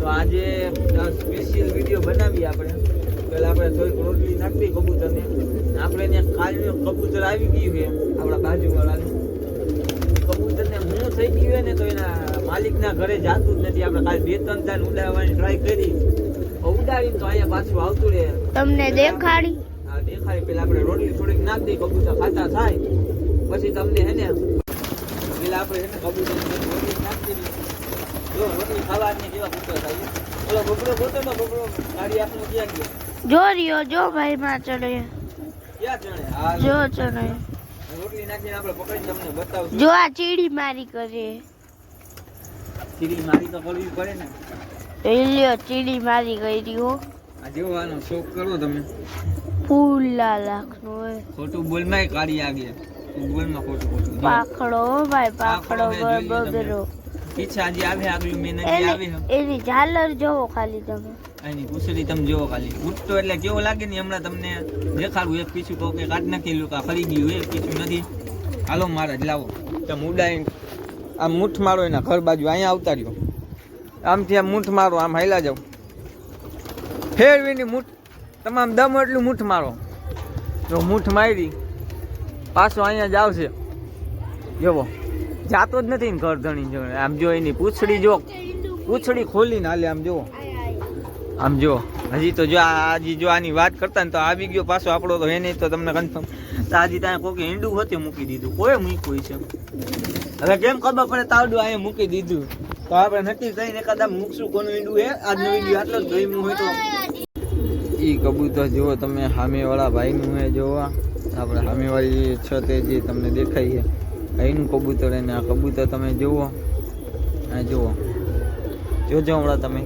તો આજે special video બનાવીએ આપણે. પહેલા આપણે થોડીક રોટલી નાખી કબૂતરને. આપણે ત્યાં કાલનું કબૂતર આવી ગયું છે આપણા બાજુવાળાનું. કબૂતરને હું થઈ ગયું હોય ને તો એના માલિકના ઘરે જાતું જ નથી. આપણે કાલ 2-3 દાન ઉડાવવાની ટ્રાય કરી, ઉડાડીને તો અહીંયા પાછું આવતું રહે. તમને દેખાડી? હા દેખાડી. પેલા આપણે રોટલી થોડીક નાખી દઈએ, કબૂતર ખાતા થાય પછી તમને હે ને પેલા આપણે હે ને કબૂતર રોટલી નાખી દઈએ. જો રોટલી ખાવાની કેવા કૂતરા થાય. ઓલો બબડો ગોતો તો બબડો ગાડી આપણું ક્યાં ગયો? જો રહ્યો, જો ભાઈ માં ચડે. ક્યાં ચણે? હા જો ચડે. રોટલી નાખીને આપણે પકડીને તમને બતાવશું. જો આ ચીડી મારી કરે. ચીડી મારી તો કરવી પડે ને. લ્યો ચીડી મારી કરી હો. આ જેવો આનો શોખ કરો તમે. ફૂલા લાખનો હોય. ખોટું બોલમાંય કાઢી આગે. તું બોલમાં ખોટું ખોટું. પાખડો ભાઈ, પાખડો બગડો. પીછા જે આવે આગળ મેં નથી આવી. એની ઝાલર જોવો ખાલી તમે. એની પૂછડી તમે જોવો ખાલી. ઉઠતો એટલે કેવો લાગે ને હમણાં તમને દેખાડું. એક પીછું કહું કે કાઢ નાખી લુકા ફરી ગયું. એક પીછું નથી. હાલો મહારાજ લાવો. તમે ઉડાઈને આમ મૂઠ મારો એના ઘર બાજુ. અહીંયા આવતા રહ્યો. આમથી આમ મૂઠ મારો. આમ હાઈલા જાવ. ફેરવીની મૂઠ તમામ દમ એટલું મૂઠ મારો. જો મૂઠ મારી પાછો અહીંયા જ આવશે. જોવો જાતો જ નથી ને ઘર ધણી જો. આમ જો એની પૂછડી જો, પૂછડી ખોલીને હાલે. આમ જુઓ, આમ જો. હજી તો જો હજી જો આની વાત કરતા ને તો આવી ગયો પાછો આપણો. તો એ નહીં તો તમને કન્ફર્મ. તો હજી ત્યાં કોઈ ઈંડું હોતે મૂકી દીધું. કોઈ મૂક્યું છે. હવે કેમ ખબર પડે તાવડું અહીંયા મૂકી દીધું? તો આપણે નક્કી કરીને કદાચ મૂકશું કોનું ઈંડું હે. આજનો વિડીયો આટલો જ ગમ્યું હોય તો ઈ કબૂતર જુઓ તમે. સામેવાળા ભાઈનું હે જોવા. આપણે સામેવાળી છત જે તમને દેખાય છે અહીંનું કબૂતર. એને આ કબૂતર તમે જુઓ. આ જુઓ, જોજો હમણાં તમે.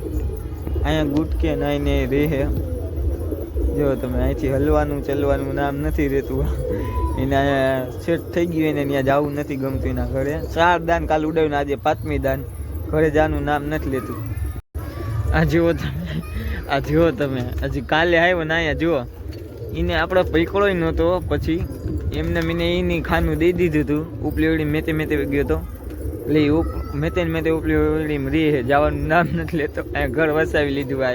અહીંયા ગુટકે નાઈને રહે. જો તમે અહીંથી હલવાનું ચલવાનું નામ નથી રહેતું. એને અહીંયા સેટ થઈ ગયું. એને ત્યાં જવું નથી ગમતું એના ઘરે. 4 દાન કાલ ઉડાવ્યું, આજે 5મી દાન. ઘરે જવાનું નામ નથી લેતું. આ જુઓ તમે, આ જુઓ તમે. હજી કાલે આવ્યો ને અહીંયા જુઓ. એને આપણે પકડો નહોતો. પછી એમને મેં એની ખાનું દઈ દીધું હતું. ઉપલી ઓળી મેતે મેતે ગયો હતો. એટલે મેતે મેતે ઉપલી ઓળી રહે. જવાનું નામ નથી લેતો. અહીંયા ઘર વસાવી લીધું. આ